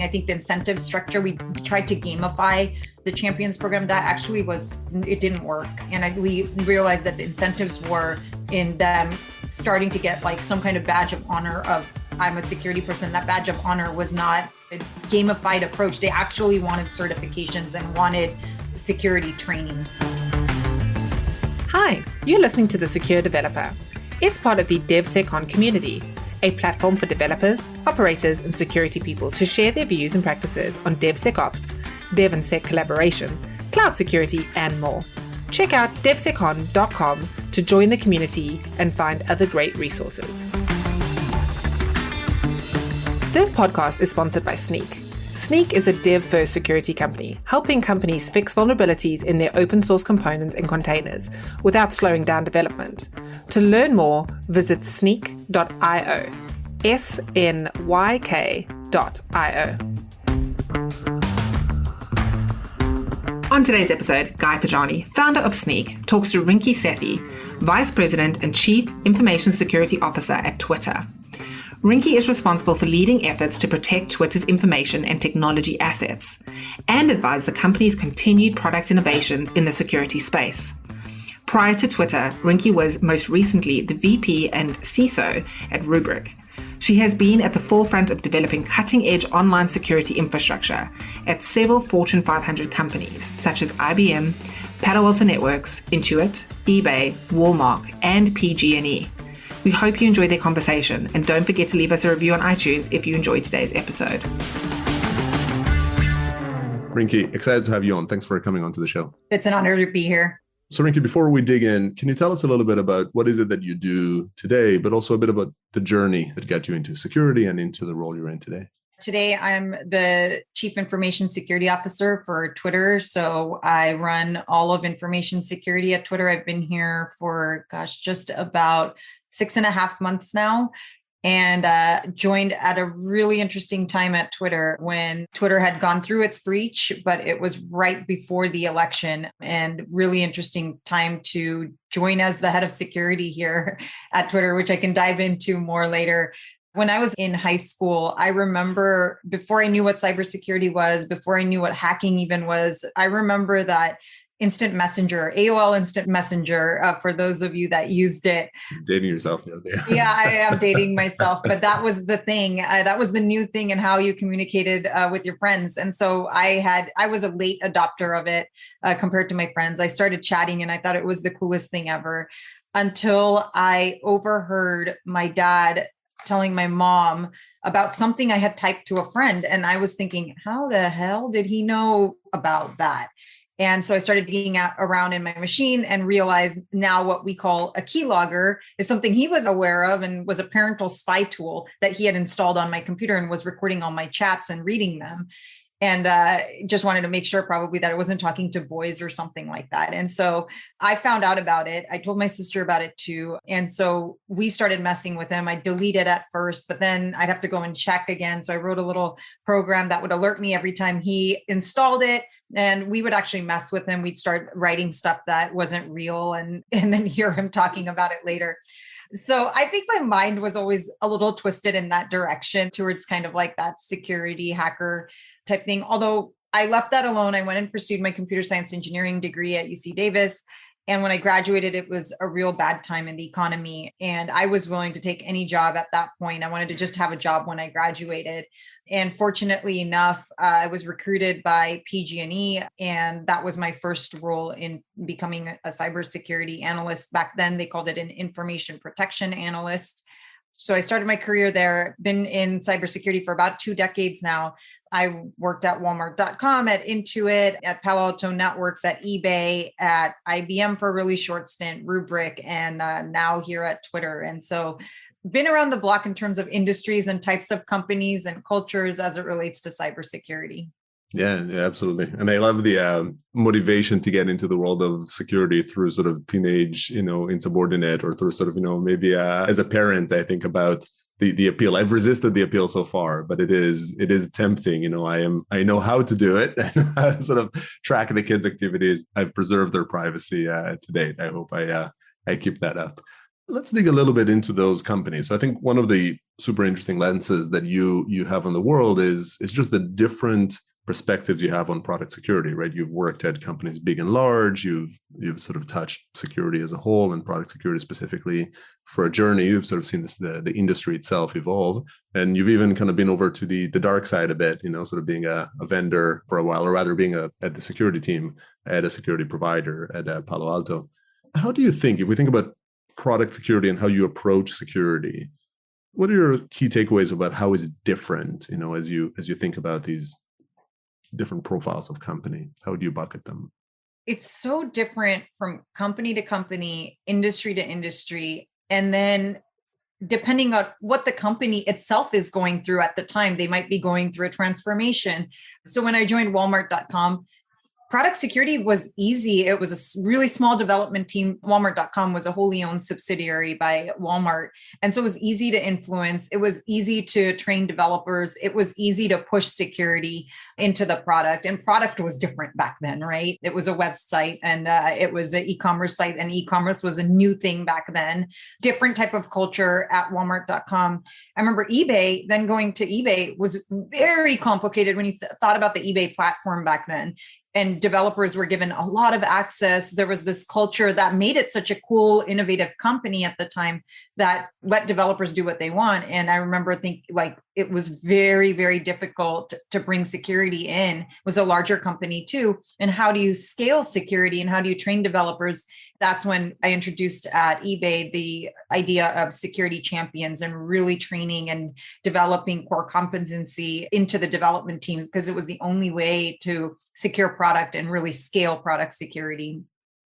I think the incentive structure, we tried to gamify the champions program. That actually it didn't work. And we realized that the incentives were in them starting to get like some kind of badge of honor of, I'm a security person. That badge of honor was not a gamified approach. They actually wanted certifications and wanted security training. Hi, you're listening to The Secure Developer. It's part of the DevSecOn community, a platform for developers, operators, and security people to share their views and practices on DevSecOps, Dev and Sec collaboration, cloud security, and more. Check out devsecon.com to join the community and find other great resources. This podcast is sponsored by Snyk. Snyk is a dev-first security company, helping companies fix vulnerabilities in their open source components and containers without slowing down development. To learn more, visit snyk.io. SNYK.io. On today's episode, Guy Pajani, founder of Snyk, talks to Rinki Sethi, Vice President and Chief Information Security Officer at Twitter. Rinki is responsible for leading efforts to protect Twitter's information and technology assets, and advise the company's continued product innovations in the security space. Prior to Twitter, Rinki was most recently the VP and CISO at Rubrik. She has been at the forefront of developing cutting-edge online security infrastructure at several Fortune 500 companies, such as IBM, Palo Alto Networks, Intuit, eBay, Walmart, and PG&E. We hope you enjoy their conversation, and don't forget to leave us a review on iTunes if you enjoyed today's episode. Rinki, excited to have you on. Thanks for coming on to the show. It's an honor to be here. So Rinki, before we dig in, can you tell us a little bit about what is it that you do today, but also a bit about the journey that got you into security and into the role you're in today? Today, I'm the Chief Information Security Officer for Twitter. So I run all of information security at Twitter. I've been here for, just about 6.5 months now, and joined at a really interesting time at Twitter when Twitter had gone through its breach, but it was right before the election, and really interesting time to join as the head of security here at Twitter, which I can dive into more later. When I was in high school, I remember before I knew what cybersecurity was, before I knew what hacking even was, I remember that Instant Messenger, AOL Instant Messenger, for those of you that used it. Dating yourself. Yeah, I am dating myself, but that was the thing. That was the new thing in how you communicated with your friends. And so I was a late adopter of it compared to my friends. I started chatting and I thought it was the coolest thing ever, until I overheard my dad telling my mom about something I had typed to a friend. And I was thinking, how the hell did he know about that? And so I started digging around in my machine and realized now what we call a keylogger is something he was aware of and was a parental spy tool that he had installed on my computer and was recording all my chats and reading them. And just wanted to make sure probably that I wasn't talking to boys or something like that. And so I found out about it. I told my sister about it too. And so we started messing with him. I deleted at first, but then I'd have to go and check again. So I wrote a little program that would alert me every time he installed it. And we would actually mess with him. We'd start writing stuff that wasn't real and then hear him talking about it later. So I think my mind was always a little twisted in that direction towards kind of like that security hacker type thing. Although I left that alone, I went and pursued my computer science engineering degree at UC Davis. And when I graduated, it was a real bad time in the economy. And I was willing to take any job at that point. I wanted to just have a job when I graduated. And fortunately enough, I was recruited by PG&E, and that was my first role in becoming a cybersecurity analyst. Back then, they called it an information protection analyst. So I started my career there, been in cybersecurity for about 2 decades now. I worked at Walmart.com, at Intuit, at Palo Alto Networks, at eBay, at IBM for a really short stint, Rubrik, and now here at Twitter. And so been around the block in terms of industries and types of companies and cultures as it relates to cybersecurity. Yeah, absolutely. And I love the motivation to get into the world of security through sort of teenage, insubordinate, or through sort of, maybe as a parent, I think about the appeal. I've resisted the appeal so far, but it is tempting. I know how to do it. I know how to sort of track the kids' activities. I've preserved their privacy to date. I hope I keep that up. Let's dig a little bit into those companies. So I think one of the super interesting lenses that you have on the world is just the different perspectives you have on product security, right? You've worked at companies big and large. You've sort of touched security as a whole and product security specifically for a journey. You've sort of seen the industry itself evolve, and you've even kind of been over to the dark side a bit, sort of being a vendor for a while, or rather being at the security team at a security provider at Palo Alto. How do you think, if we think about product security and how you approach security, what are your key takeaways about how is it different, as you think about these different profiles of company? How do you bucket them? It's so different from company to company, industry to industry. And then depending on what the company itself is going through at the time, they might be going through a transformation. So when I joined Walmart.com, product security was easy. It was a really small development team. Walmart.com was a wholly owned subsidiary by Walmart. And so it was easy to influence. It was easy to train developers. It was easy to push security into the product. And product was different back then, right? It was a website and it was an e-commerce site, and e-commerce was a new thing back then. Different type of culture at Walmart.com. I remember eBay, then going to eBay was very complicated when you thought about the eBay platform back then. And developers were given a lot of access. There was this culture that made it such a cool, innovative company at the time that let developers do what they want. And I remember thinking it was very, very difficult to bring security in. It was a larger company too. And how do you scale security and how do you train developers? That's when I introduced at eBay the idea of security champions and really training and developing core competency into the development teams, because it was the only way to secure product and really scale product security.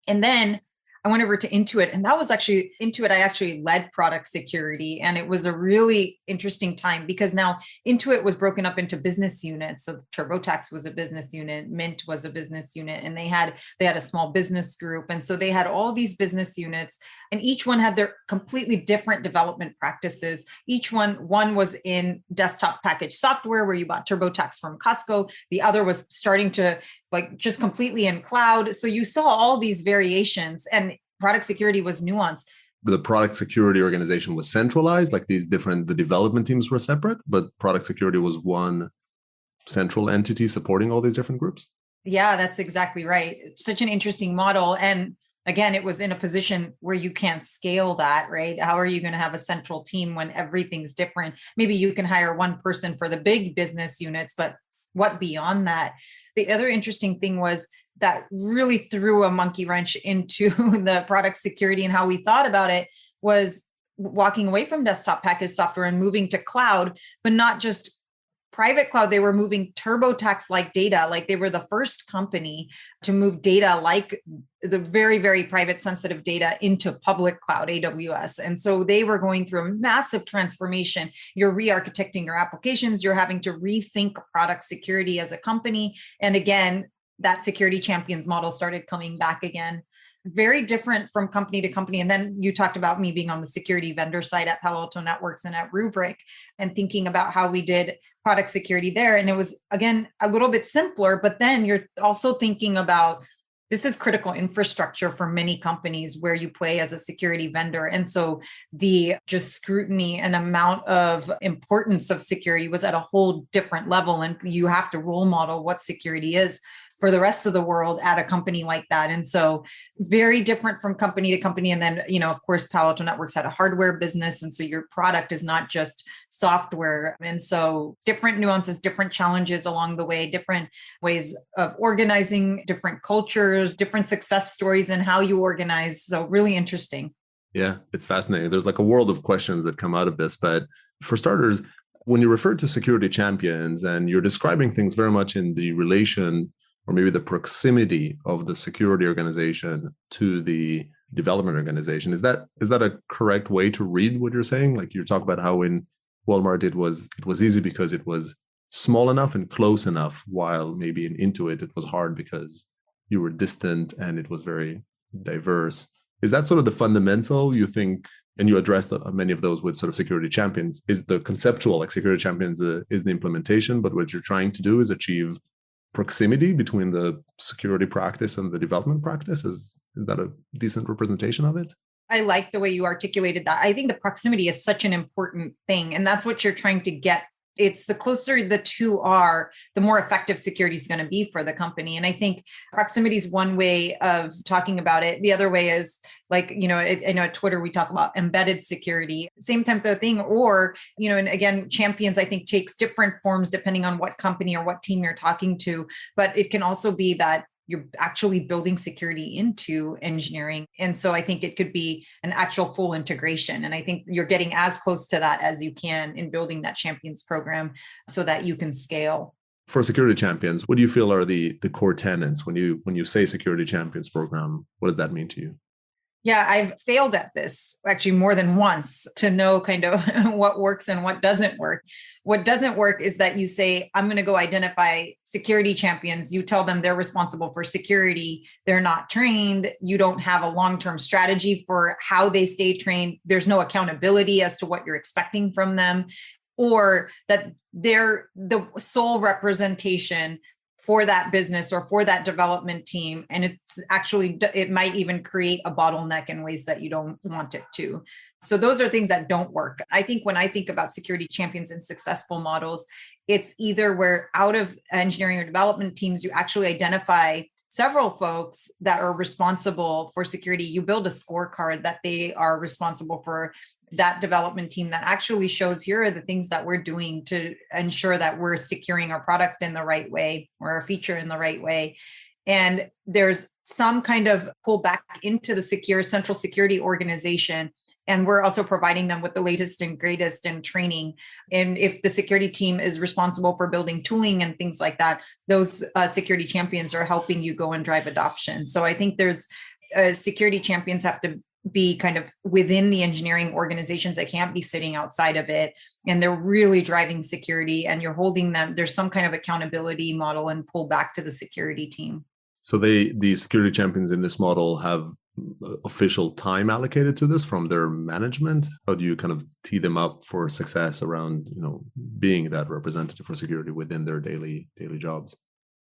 And then I went over to Intuit, and that was actually Intuit. I actually led product security, and it was a really interesting time because now Intuit was broken up into business units. So TurboTax was a business unit, Mint was a business unit, and they had a small business group. And so they had all these business units, and each one had their completely different development practices. One was in desktop package software where you bought TurboTax from Costco. The other was starting to just completely in cloud. So you saw all these variations, and product security was nuanced. The product security organization was centralized, like the development teams were separate, but product security was one central entity supporting all these different groups. Yeah, that's exactly right. It's such an interesting model. And again, it was in a position where you can't scale that, right? How are you going to have a central team when everything's different? Maybe you can hire one person for the big business units, but what beyond that? The other interesting thing was that really threw a monkey wrench into the product security and how we thought about it was walking away from desktop package software and moving to cloud, but not just private cloud. They were moving TurboTax-like data. Like they were the first company to move data like the very, very private sensitive data into public cloud, AWS. And so they were going through a massive transformation. You're re-architecting your applications. You're having to rethink product security as a company. And again, that security champions model started coming back again. Very different from company to company. And then you talked about me being on the security vendor side at Palo Alto Networks and at Rubrik and thinking about how we did product security there. And it was, again, a little bit simpler, but then you're also thinking about this is critical infrastructure for many companies where you play as a security vendor. And so the just scrutiny and amount of importance of security was at a whole different level. And you have to role model what security is for the rest of the world at a company like that. And so very different from company to company. And then, of course, Palo Alto Networks had a hardware business. And so your product is not just software. And so different nuances, different challenges along the way, different ways of organizing, different cultures, different success stories and how you organize. So really interesting. Yeah, it's fascinating. There's like a world of questions that come out of this. But for starters, when you refer to security champions and you're describing things very much in the relation or maybe the proximity of the security organization to the development organization. Is that a correct way to read what you're saying? Like you talk about how in Walmart it was easy because it was small enough and close enough, while maybe in Intuit it was hard because you were distant and it was very diverse. Is that sort of the fundamental, you think, and you addressed many of those with sort of security champions, is the conceptual, like security champions is the implementation, but what you're trying to do is achieve proximity between the security practice and the development practice? Is that a decent representation of it? I like the way you articulated that. I think the proximity is such an important thing. And that's what you're trying to get. It's the closer the two are, the more effective security is going to be for the company. And I think proximity is one way of talking about it. The other way is like, I know at Twitter, we talk about embedded security, same type of thing. Or, and again, champions, I think takes different forms depending on what company or what team you're talking to. But it can also be that you're actually building security into engineering. And so I think it could be an actual full integration. And I think you're getting as close to that as you can in building that champions program so that you can scale. For security champions, what do you feel are the core tenets when you say security champions program? What does that mean to you? Yeah, I've failed at this actually more than once to know kind of what works and what doesn't work. What doesn't work is that you say, I'm going to go identify security champions. You tell them they're responsible for security. They're not trained. You don't have a long-term strategy for how they stay trained. There's no accountability as to what you're expecting from them, or that they're the sole representation for that business or for that development team. And it might even create a bottleneck in ways that you don't want it to. So those are things that don't work. I think when I think about security champions and successful models, it's either where out of engineering or development teams, you actually identify several folks that are responsible for security. You build a scorecard that they are responsible for that development team that actually shows, here are the things that we're doing to ensure that we're securing our product in the right way or our feature in the right way. And there's some kind of pull back into the central security organization. And we're also providing them with the latest and greatest in training. And if the security team is responsible for building tooling and things like that, those security champions are helping you go and drive adoption. So I think there's security champions have to be kind of within the engineering organizations. They can't be sitting outside of it. And they're really driving security, and you're holding them. There's some kind of accountability model and pull back to the security team. So the security champions in this model have official time allocated to this from their management. How do you kind of tee them up for success around, being that representative for security within their daily jobs?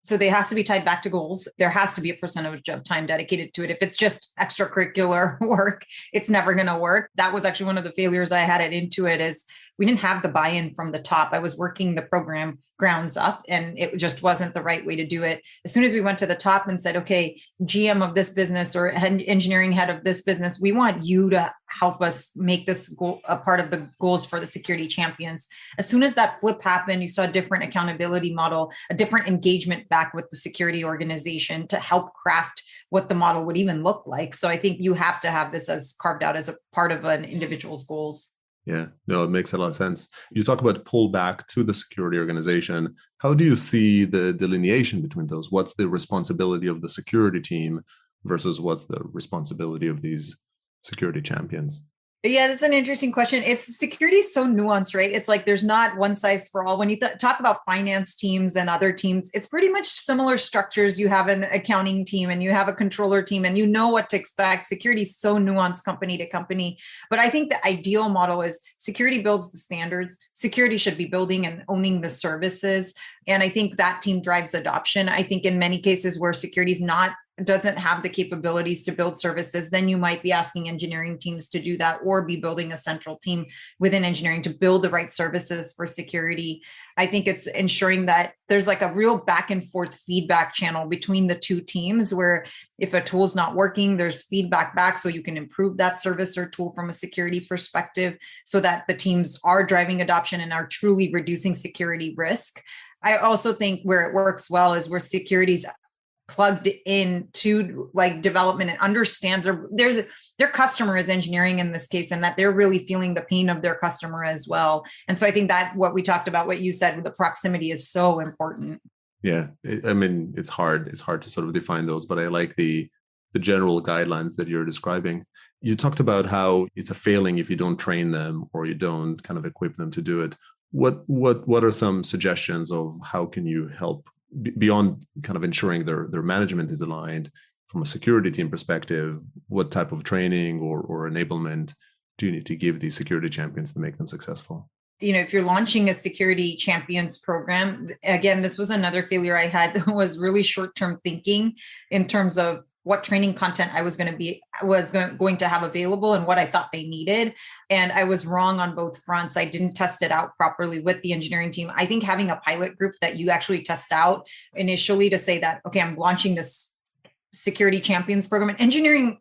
So they has to be tied back to goals. There has to be a percentage of time dedicated to it. If it's just extracurricular work, it's never going to work. That was actually one of the failures I had at Intuit, is we didn't have the buy-in from the top. I was working the program grounds up, and it just wasn't the right way to do it. As soon as we went to the top and said, okay, GM of this business or engineering head of this business, we want you to help us make this goal a part of the goals for the security champions. As soon as that flip happened, you saw a different accountability model, a different engagement back with the security organization to help craft what the model would even look like. So I think you have to have this as carved out as a part of an individual's goals. Yeah, no, it makes a lot of sense. You talk about pull back to the security organization. How do you see the delineation between those? What's the responsibility of the security team versus what's the responsibility of these security champions? Yeah, that's an interesting question. Security is so nuanced, right? It's like there's not one size for all. When you talk about finance teams and other teams, it's pretty much similar structures. You have an accounting team and you have a controller team, and you know what to expect. Security is so nuanced company to company. But I think the ideal model is security builds the standards. Security should be building and owning the services. And I think that team drives adoption. I think in many cases where security doesn't have the capabilities to build services, then you might be asking engineering teams to do that, or be building a central team within engineering to build the right services for security. I think it's ensuring that there's like a real back and forth feedback channel between the two teams, where if a tool's not working, there's feedback back so you can improve that service or tool from a security perspective, so that the teams are driving adoption and are truly reducing security risk. I also think where it works well is where security's plugged into like development and understands their customer is engineering in this case, and that they're really feeling the pain of their customer as well. And so I think that what we talked about, what you said with the proximity, is so important. Yeah, it's hard to sort of define those, but I like the general guidelines that you're describing. You talked about how it's a failing if you don't train them or you don't kind of equip them to do it. What are some suggestions of how can you help beyond kind of ensuring their management is aligned from a security team perspective? What type of training or enablement do you need to give these security champions to make them successful? If you're launching a security champions program, again, this was another failure I had, was really short-term thinking in terms of what training content I was going to have available and what I thought they needed. And I was wrong on both fronts. I didn't test it out properly with the engineering team. I think having a pilot group that you actually test out initially to say that, okay, I'm launching this security champions program, and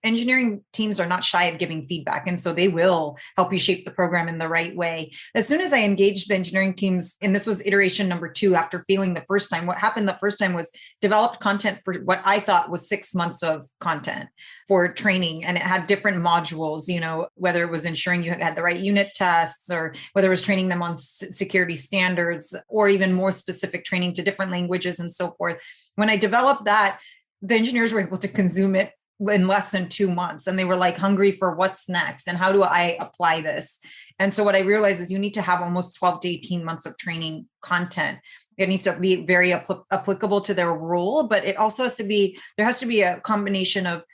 engineering teams are not shy of giving feedback. And so they will help you shape the program in the right way. As soon as I engaged the engineering teams, and this was iteration number 2 after failing the first time, what happened the first time was developed content for what I thought was 6 months of content for training. And it had different modules, whether it was ensuring you had the right unit tests, or whether it was training them on security standards, or even more specific training to different languages and so forth. When I developed that, the engineers were able to consume it in less than 2 months. And they were like hungry for what's next and how do I apply this? And so what I realized is you need to have almost 12 to 18 months of training content. It needs to be very applicable to their role, but it also there has to be a combination of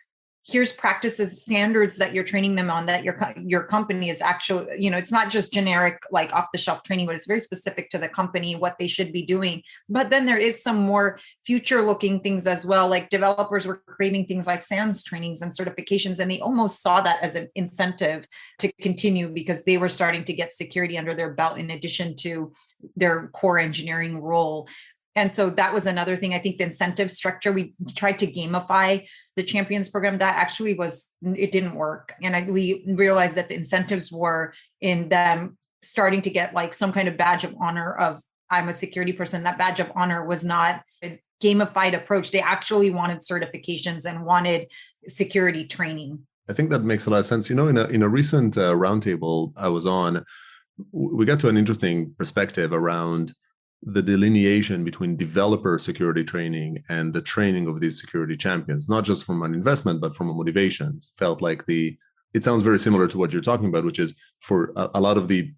here's practices, standards that you're training them on, that your company is actually, it's not just generic, like off the shelf training, but it's very specific to the company, what they should be doing. But then there is some more future looking things as well. Like developers were creating things like SANS trainings and certifications, and they almost saw that as an incentive to continue because they were starting to get security under their belt in addition to their core engineering role. And so that was another thing. I think the incentive structure, we tried to gamify the champions program. That actually it didn't work. And we realized that the incentives were in them starting to get like some kind of badge of honor of I'm a security person. That badge of honor was not a gamified approach. They actually wanted certifications and wanted security training. I think that makes a lot of sense. In a recent roundtable I was on, we got to an interesting perspective around the delineation between developer security training and the training of these security champions, not just from an investment, but from a motivation. Felt like it sounds very similar to what you're talking about, which is for a lot of the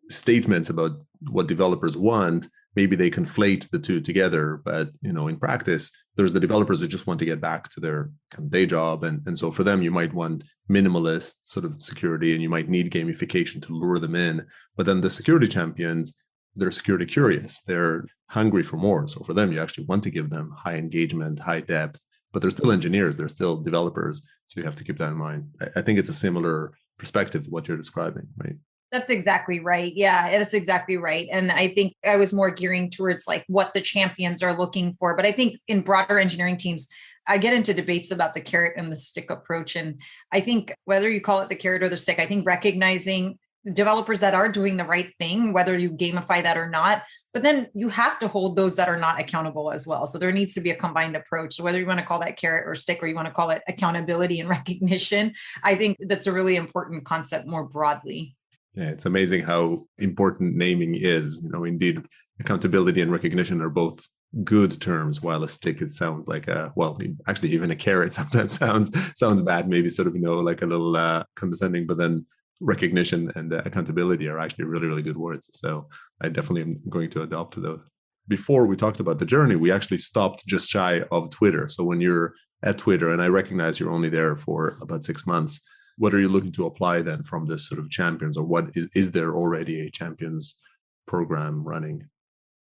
statements about what developers want, maybe they conflate the two together. But, in practice, there's the developers who just want to get back to their kind of day job. And so for them, you might want minimalist sort of security and you might need gamification to lure them in. But then the security champions, they're security curious. They're hungry for more. So for them, you actually want to give them high engagement, high depth, but they're still engineers. They're still developers. So you have to keep that in mind. I think it's a similar perspective to what you're describing, right? That's exactly right. Yeah, that's exactly right. And I think I was more gearing towards like what the champions are looking for. But I think in broader engineering teams, I get into debates about the carrot and the stick approach. And I think whether you call it the carrot or the stick, I think recognizing developers that are doing the right thing, whether you gamify that or not, but then you have to hold those that are not accountable as well. So there needs to be a combined approach. So whether you want to call that carrot or stick, or you want to call it accountability and recognition, I think that's a really important concept more broadly. Yeah, it's amazing how important naming is. Indeed, accountability and recognition are both good terms, while a stick, it sounds like actually even a carrot sometimes sounds bad, maybe sort of, like a little condescending, but then recognition and accountability are actually really, really good words. So I definitely am going to adopt those. Before we talked about the journey, we actually stopped just shy of Twitter. So when you're at Twitter, and I recognize you're only there for about 6 months, what are you looking to apply then from this sort of champions, or what is there already a champions program running?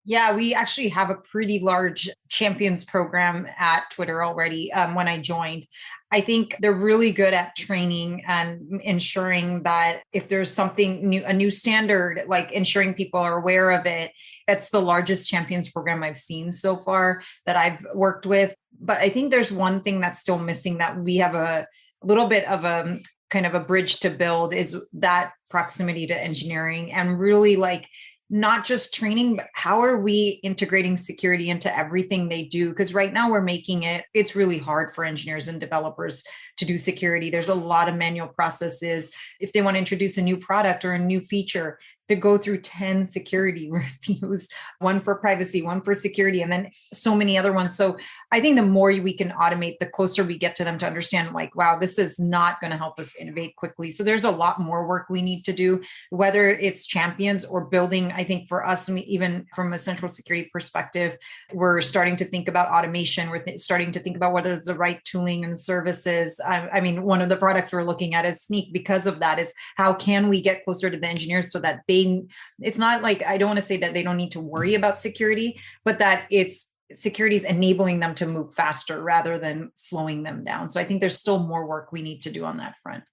Yeah, we actually have a pretty large champions program at Twitter already when I joined. I think they're really good at training and ensuring that if there's something new, a new standard, like ensuring people are aware of it. It's the largest champions program I've seen so far that I've worked with. But I think there's one thing that's still missing that we have a little bit of a kind of a bridge to build, is that proximity to engineering and really like not just training, but how are we integrating security into everything they do? Because right now we're making it's really hard for engineers and developers to do security. There's a lot of manual processes. If they want to introduce a new product or a new feature, to go through 10 security reviews, one for privacy, one for security, and then so many other ones. So I think the more we can automate, the closer we get to them to understand, like, wow, this is not going to help us innovate quickly. So there's a lot more work we need to do, whether it's champions or building. I think for us, even from a central security perspective, we're starting to think about automation. We're starting to think about what is the right tooling and services. I mean, one of the products we're looking at is Sneak. Because of that, is how can we get closer to the engineers so that it's not like, I don't want to say that they don't need to worry about security, but that it's security is enabling them to move faster rather than slowing them down. So I think there's still more work we need to do on that front.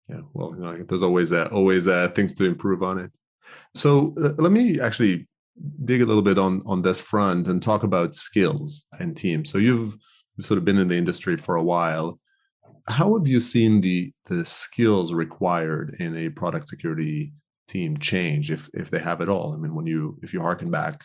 Yeah, well, there's always things to improve on it. So let me actually dig a little bit on this front and talk about skills and teams. So you've sort of been in the industry for a while. How have you seen the skills required in a product security team change, if they have at all? I mean, if you harken back,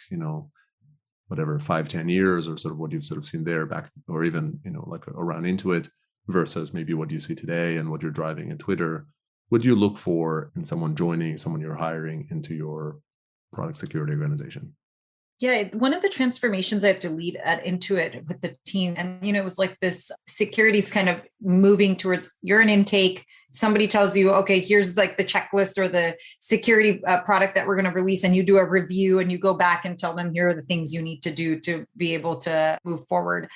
whatever 5-10 years, or sort of what you've sort of seen there back, or even like around Intuit, versus maybe what you see today and what you're driving in Twitter, what do you look for in someone you're hiring into your product security organization? Yeah, one of the transformations I had to lead at Intuit with the team, and it was like this security's kind of moving towards, you're an intake. Somebody tells you, okay, here's like the checklist or the security product that we're going to release, and you do a review and you go back and tell them, here are the things you need to do to be able to move forward.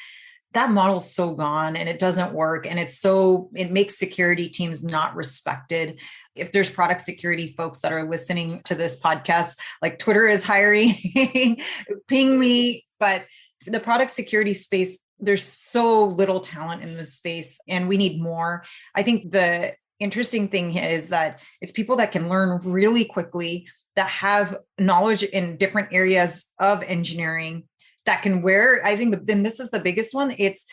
That model's so gone and it doesn't work. And it makes security teams not respected. If there's product security folks that are listening to this podcast, like Twitter is hiring, ping me. But the product security space, there's so little talent in this space and we need more. I think the interesting thing is that it's people that can learn really quickly, that have knowledge in different areas of engineering, that can wear, I think then this is the biggest one. It's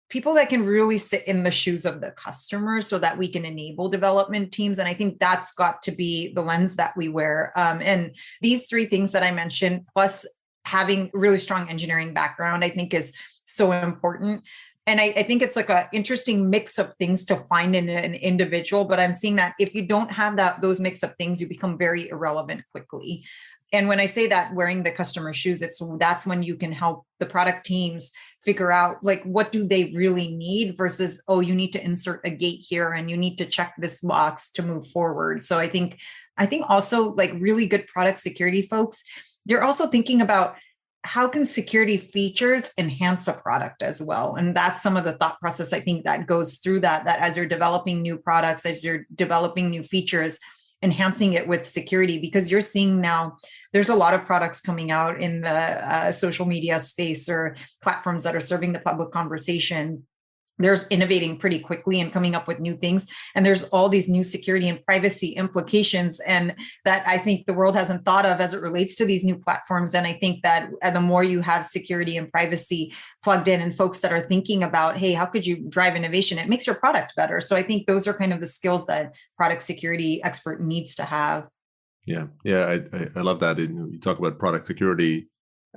people that can really sit in the shoes of the customer so that we can enable development teams. And I think that's got to be the lens that we wear. And these three things that I mentioned, plus having really strong engineering background, I think is so important. And I think it's like an interesting mix of things to find in an individual. But I'm seeing that if you don't have those mix of things, you become very irrelevant quickly. And when I say that, wearing the customer shoes, that's when you can help the product teams figure out like, what do they really need versus, oh, you need to insert a gate here and you need to check this box to move forward. So I think also like really good product security folks, they're also thinking about how can security features enhance a product as well. And that's some of the thought process, I think, that goes through that as you're developing new products, as you're developing new features, enhancing it with security, because you're seeing now there's a lot of products coming out in the social media space or platforms that are serving the public conversation. They're innovating pretty quickly and coming up with new things. And there's all these new security and privacy implications. And that I think the world hasn't thought of as it relates to these new platforms. And I think that the more you have security and privacy plugged in and folks that are thinking about, hey, how could you drive innovation? It makes your product better. So I think those are kind of the skills that product security expert needs to have. Yeah. I love that. You talk about product security.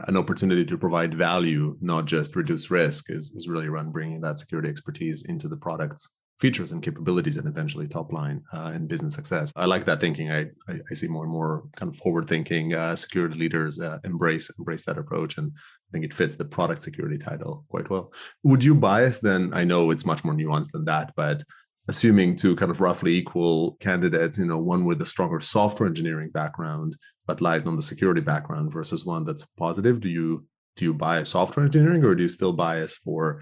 An opportunity to provide value, not just reduce risk, is really around bringing that security expertise into the product's features and capabilities, and eventually top line and business success. I like that thinking. I see more and more kind of forward thinking security leaders embrace that approach, and I think it fits the product security title quite well. Would you bias then? I know it's much more nuanced than that, but assuming two kind of roughly equal candidates, one with a stronger software engineering background but light on the security background versus one that's positive, do you bias software engineering, or do you still bias for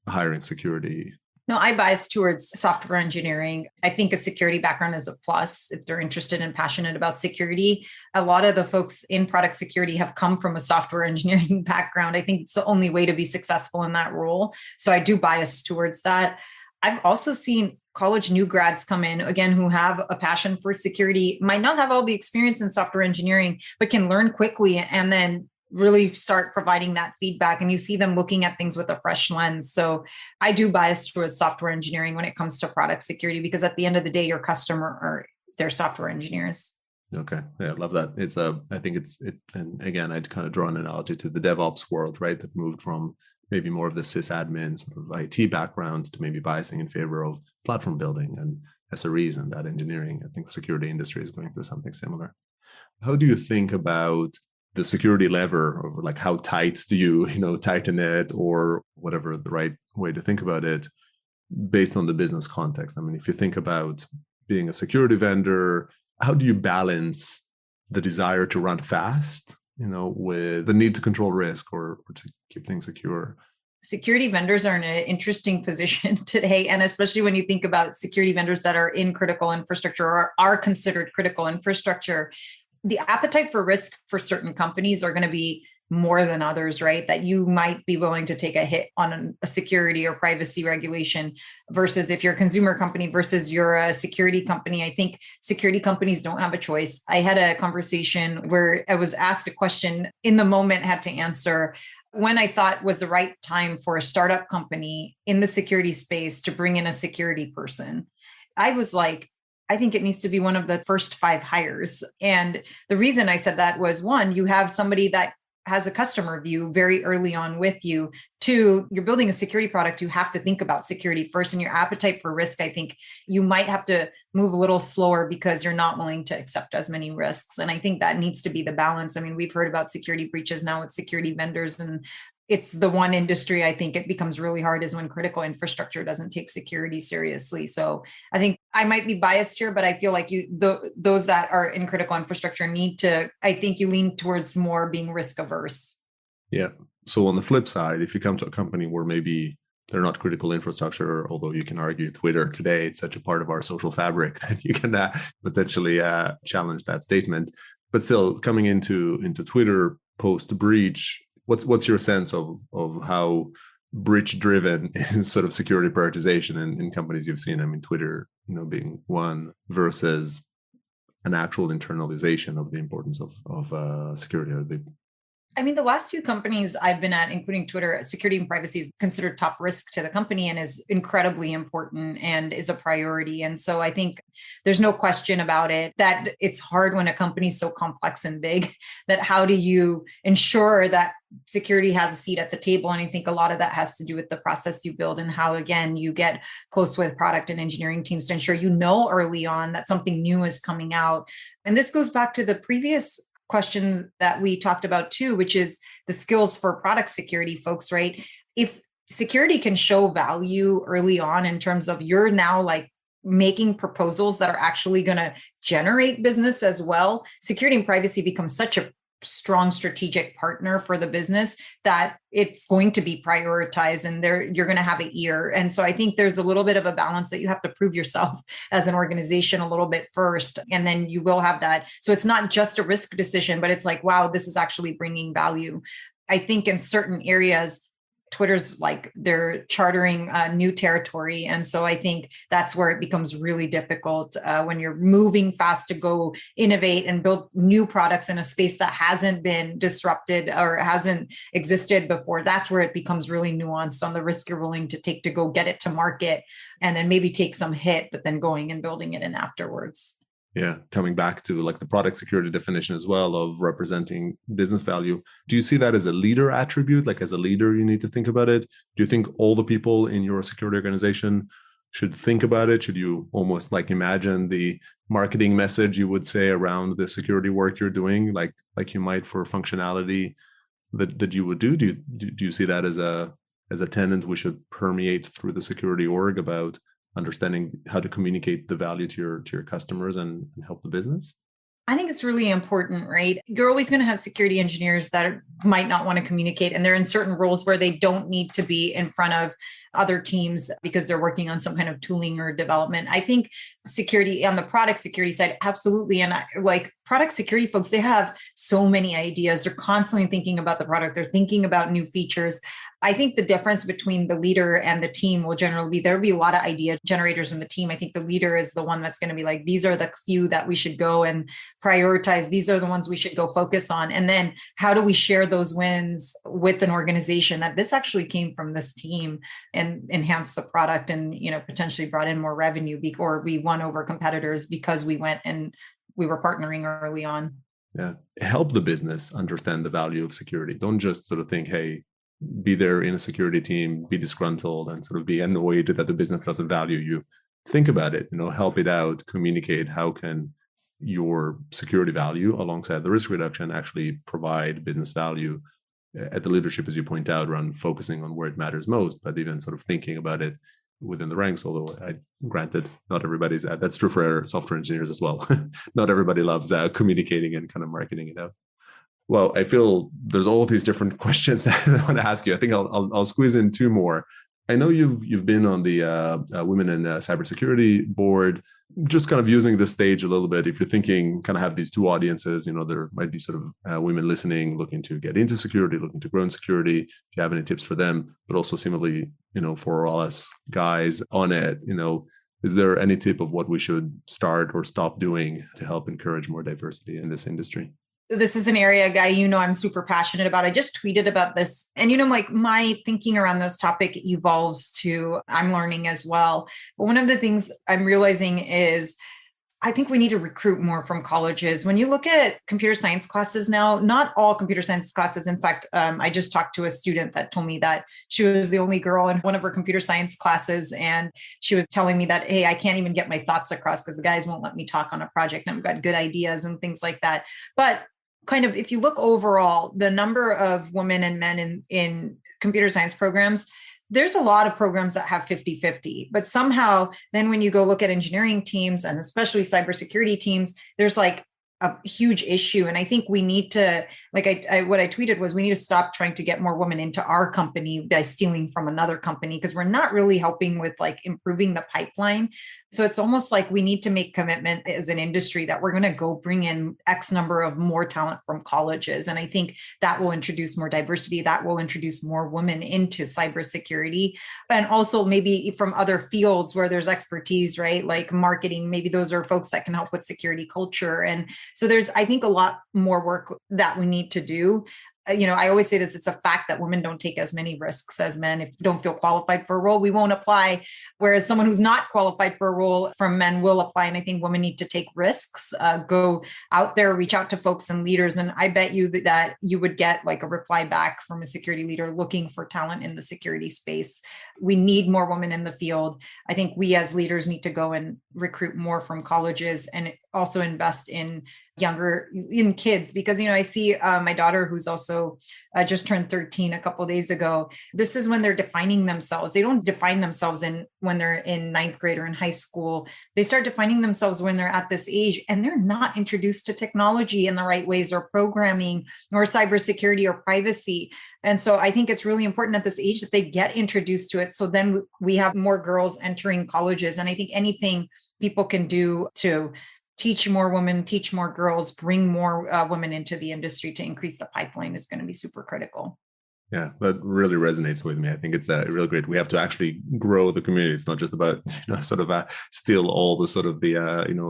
hiring security? No, I bias towards software engineering. I think a security background is a plus if they're interested and passionate about security. A lot of the folks in product security have come from a software engineering background. I think it's the only way to be successful in that role. So I do bias towards that. I've also seen college new grads come in, again, who have a passion for security, might not have all the experience in software engineering, but can learn quickly and then really start providing that feedback. And you see them looking at things with a fresh lens. So I do bias towards software engineering when it comes to product security, because at the end of the day, your customer are their software engineers. Okay. Yeah, I love that. I think and again, I'd kind of draw an analogy to the DevOps world, right? That moved from maybe more of the sysadmin sort of IT background to maybe biasing in favor of platform building and SREs and that engineering. I think the security industry is going through something similar. How do you think about the security lever, or like how tight do you tighten it, or whatever the right way to think about it based on the business context? I mean, if you think about being a security vendor, how do you balance the desire to run fast with the need to control risk or to keep things secure? Security vendors are in an interesting position today. And especially when you think about security vendors that are in critical infrastructure or are considered critical infrastructure, the appetite for risk for certain companies are going to be more than others, right? That you might be willing to take a hit on a security or privacy regulation versus if you're a consumer company versus you're a security company. I think security companies don't have a choice. I had a conversation where I was asked a question in the moment, had to answer when I thought was the right time for a startup company in the security space to bring in a security person. I was like, I think it needs to be one of the first 5 hires. And the reason I said that was, one, you have somebody that has a customer view very early on with you. 2, you're building a security product. You have to think about security first, and your appetite for risk. I think you might have to move a little slower because you're not willing to accept as many risks. And I think that needs to be the balance. I mean, we've heard about security breaches now with security vendors, and it's the one industry I think it becomes really hard is when critical infrastructure doesn't take security seriously. So I think I might be biased here, but I feel like those that are in critical infrastructure need to, I think you lean towards more being risk averse. Yeah. So on the flip side, if you come to a company where maybe they're not critical infrastructure, although you can argue Twitter today, it's such a part of our social fabric that you can potentially challenge that statement. But still, coming into Twitter post breach, what's your sense of how breach driven is sort of security prioritization in companies you've seen? I mean, Twitter, being one versus an actual internalization of the importance of security. I mean, the last few companies I've been at, including Twitter, security and privacy is considered top risk to the company and is incredibly important and is a priority. And so I think there's no question about it that it's hard when a company is so complex and big that how do you ensure that security has a seat at the table? And I think a lot of that has to do with the process you build and how, again, you get close with product and engineering teams to ensure early on that something new is coming out. And this goes back to the previous questions that we talked about too, which is the skills for product security folks, right? If security can show value early on in terms of you're now like making proposals that are actually going to generate business as well, security and privacy becomes such a strong strategic partner for the business that it's going to be prioritized and you're going to have an ear. And so I think there's a little bit of a balance that you have to prove yourself as an organization a little bit first, and then you will have that. So it's not just a risk decision, but it's like, wow, this is actually bringing value. I think in certain areas, Twitter's like they're chartering new territory. And so I think that's where it becomes really difficult when you're moving fast to go innovate and build new products in a space that hasn't been disrupted or hasn't existed before. That's where it becomes really nuanced on the risk you're willing to take to go get it to market and then maybe take some hit, but then going and building it in afterwards. Yeah, coming back to like the product security definition as well of representing business value. Do you see that as a leader attribute? Like as a leader, you need to think about it. Do you think all the people in your security organization should think about it? Should you almost like imagine the marketing message you would say around the security work you're doing, like you might for functionality that you would do? Do you see that as a tenet we should permeate through the security org about understanding how to communicate the value to your customers and help the business? I think it's really important, right? You're always going to have security engineers that might not want to communicate, and they're in certain roles where they don't need to be in front of other teams because they're working on some kind of tooling or development. I think security on the product security side, absolutely. And like product security folks, they have so many ideas. They're constantly thinking about the product. They're thinking about new features. I think the difference between the leader and the team will generally be, there'll be a lot of idea generators in the team. I think the leader is the one that's going to be like, these are the few that we should go and prioritize. These are the ones we should go focus on. And then how do we share those wins with an organization that this actually came from this team and enhance the product and, potentially brought in more revenue or we won over competitors because we went and we were partnering early on. Yeah. Help the business understand the value of security. Don't just sort of think, hey, be there in a security team, be disgruntled and sort of be annoyed that the business doesn't value you. Think about it, help it out, communicate how can your security value alongside the risk reduction actually provide business value at the leadership, as you point out, around focusing on where it matters most, but even sort of thinking about it within the ranks, although granted, not everybody's, that's true for software engineers as well. Not everybody loves communicating and kind of marketing it out. Well, I feel there's all these different questions that I want to ask you. I think I'll squeeze in two more. I know you've been on the Women in Cybersecurity board. Just kind of using this stage a little bit, if you're thinking kind of have these two audiences, there might be sort of women listening, looking to get into security, looking to grow in security. If you have any tips for them, but also similarly, for all us guys on it, is there any tip of what we should start or stop doing to help encourage more diversity in this industry? This is an area, Guy, I'm super passionate about. I just tweeted about this. And, like my thinking around this topic evolves to I'm learning as well. But one of the things I'm realizing is I think we need to recruit more from colleges. When you look at computer science classes now, not all computer science classes. In fact, I just talked to a student that told me that she was the only girl in one of her computer science classes. And she was telling me that, hey, I can't even get my thoughts across because the guys won't let me talk on a project. And I've got good ideas and things like that. But kind of, if you look overall, the number of women and men in computer science programs, there's a lot of programs that have 50-50, but somehow then when you go look at engineering teams and especially cybersecurity teams, there's like a huge issue. And I think we need to, like what I tweeted was we need to stop trying to get more women into our company by stealing from another company, because we're not really helping with like improving the pipeline. So it's almost like we need to make commitment as an industry that we're going to go bring in X number of more talent from colleges. And I think that will introduce more diversity, that will introduce more women into cybersecurity, and also maybe from other fields where there's expertise, right? Like marketing, maybe those are folks that can help with security culture. And so there's, I think, a lot more work that we need to do. I always say this, it's a fact that women don't take as many risks as men. If you don't feel qualified for a role, we won't apply. Whereas someone who's not qualified for a role from men will apply. And I think women need to take risks, go out there, reach out to folks and leaders. And I bet you that you would get like a reply back from a security leader looking for talent in the security space. We need more women in the field. I think we as leaders need to go and recruit more from colleges and also invest in kids, because I see my daughter, who's also just turned 13 a couple of days ago. This is when they're defining themselves. They don't define themselves when they're in ninth grade or in high school. They start defining themselves when they're at this age, and they're not introduced to technology in the right ways, or programming, or cybersecurity, or privacy. And so I think it's really important at this age that they get introduced to it. So then we have more girls entering colleges. And I think anything people can do to teach more women, teach more girls, bring more women into the industry to increase the pipeline is going to be super critical. Yeah, that really resonates with me. I think it's really great. We have to actually grow the community. It's not just about sort of steal all the sort of the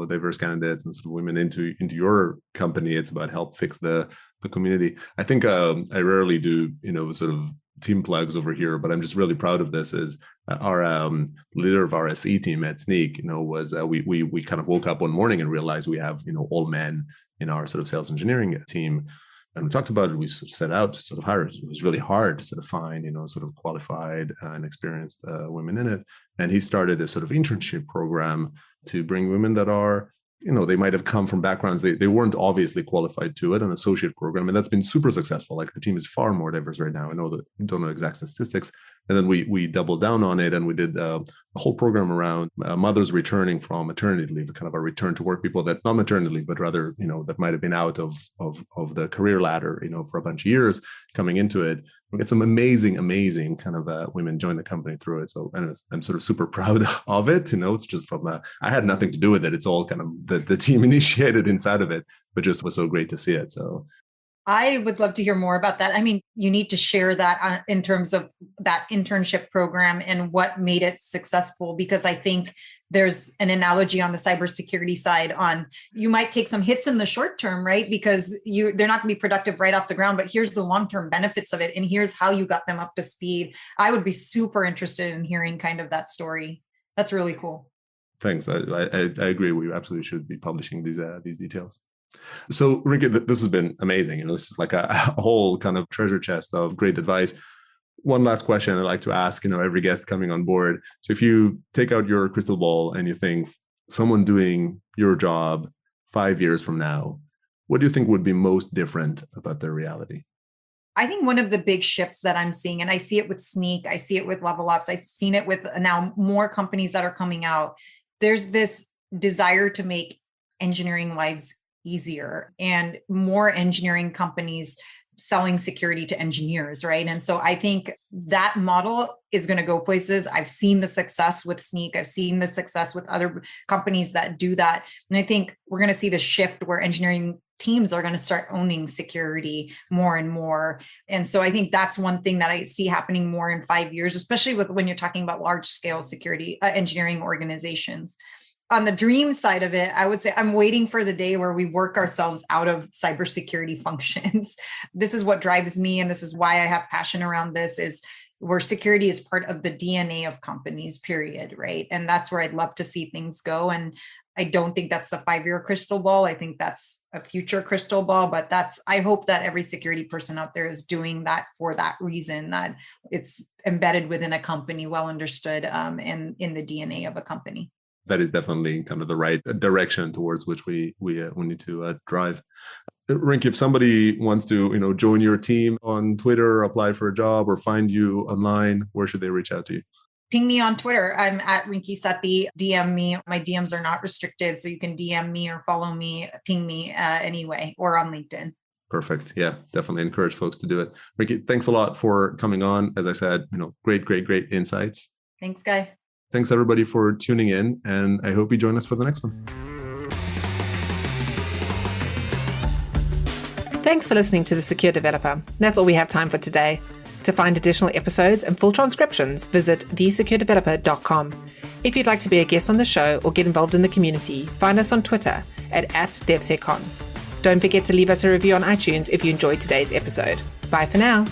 diverse candidates and sort of women into your company. It's about help fix the community. I think I rarely do sort of team plugs over here, but I'm just really proud of this. Is our leader of our SE team at Sneak, was we kind of woke up one morning and realized we have all men in our sort of sales engineering team. And we talked about it. We sort of set out to sort of hire. It was really hard to sort of find, sort of qualified and experienced women in it. And he started this sort of internship program to bring women that are, they might have come from backgrounds. They weren't obviously qualified to it, an associate program. And that's been super successful. Like the team is far more diverse right now. I don't know exact statistics. And then we doubled down on it, and we did a whole program around mothers returning from maternity leave, kind of a return to work, people that not maternity leave, but rather, that might have been out of the career ladder, for a bunch of years coming into it. We get some amazing kind of women join the company through it. So anyways, I'm sort of super proud of it. It's just from, I had nothing to do with it. It's all kind of the team initiated inside of it, but just was so great to see it. So I would love to hear more about that. I mean, you need to share that in terms of that internship program and what made it successful, because I think there's an analogy on the cybersecurity side on you might take some hits in the short term, right? Because they're not going to be productive right off the ground, but here's the long-term benefits of it. And here's how you got them up to speed. I would be super interested in hearing kind of that story. That's really cool. Thanks. I agree. We absolutely should be publishing these details. So, Rinki, this has been amazing. This is like a whole kind of treasure chest of great advice. One last question I'd like to ask, every guest coming on board. So if you take out your crystal ball and you think someone doing your job 5 years from now, what do you think would be most different about their reality? I think one of the big shifts that I'm seeing, and I see it with Sneak, I see it with Level Ups, I've seen it with now more companies that are coming out. There's this desire to make engineering lives easier, and more engineering companies selling security to engineers, right? And so I think that model is going to go places. I've seen the success with Snyk. I've seen the success with other companies that do that. And I think we're going to see the shift where engineering teams are going to start owning security more and more. And so I think that's one thing that I see happening more in 5 years, especially with when you're talking about large scale security engineering organizations. On the dream side of it, I would say I'm waiting for the day where we work ourselves out of cybersecurity functions. This is what drives me, and this is why I have passion around this, is where security is part of the DNA of companies, period, right? And that's where I'd love to see things go. And I don't think that's the 5-year crystal ball. I think that's a future crystal ball, but I hope that every security person out there is doing that for that reason, that it's embedded within a company, well understood, and in the DNA of a company. That is definitely kind of the right direction towards which we need to drive. Rinki, if somebody wants to, join your team on Twitter, apply for a job, or find you online, where should they reach out to you? Ping me on Twitter. I'm at Rinki Sethi. DM me. My DMs are not restricted, so you can DM me or follow me, ping me anyway, or on LinkedIn. Perfect. Yeah, definitely encourage folks to do it. Rinki, thanks a lot for coming on. As I said, great insights. Thanks, Guy. Thanks everybody for tuning in, and I hope you join us for the next one. Thanks for listening to The Secure Developer. That's all we have time for today. To find additional episodes and full transcriptions, visit thesecuredeveloper.com. If you'd like to be a guest on the show or get involved in the community, find us on Twitter at @DevSecCon. Don't forget to leave us a review on iTunes if you enjoyed today's episode. Bye for now.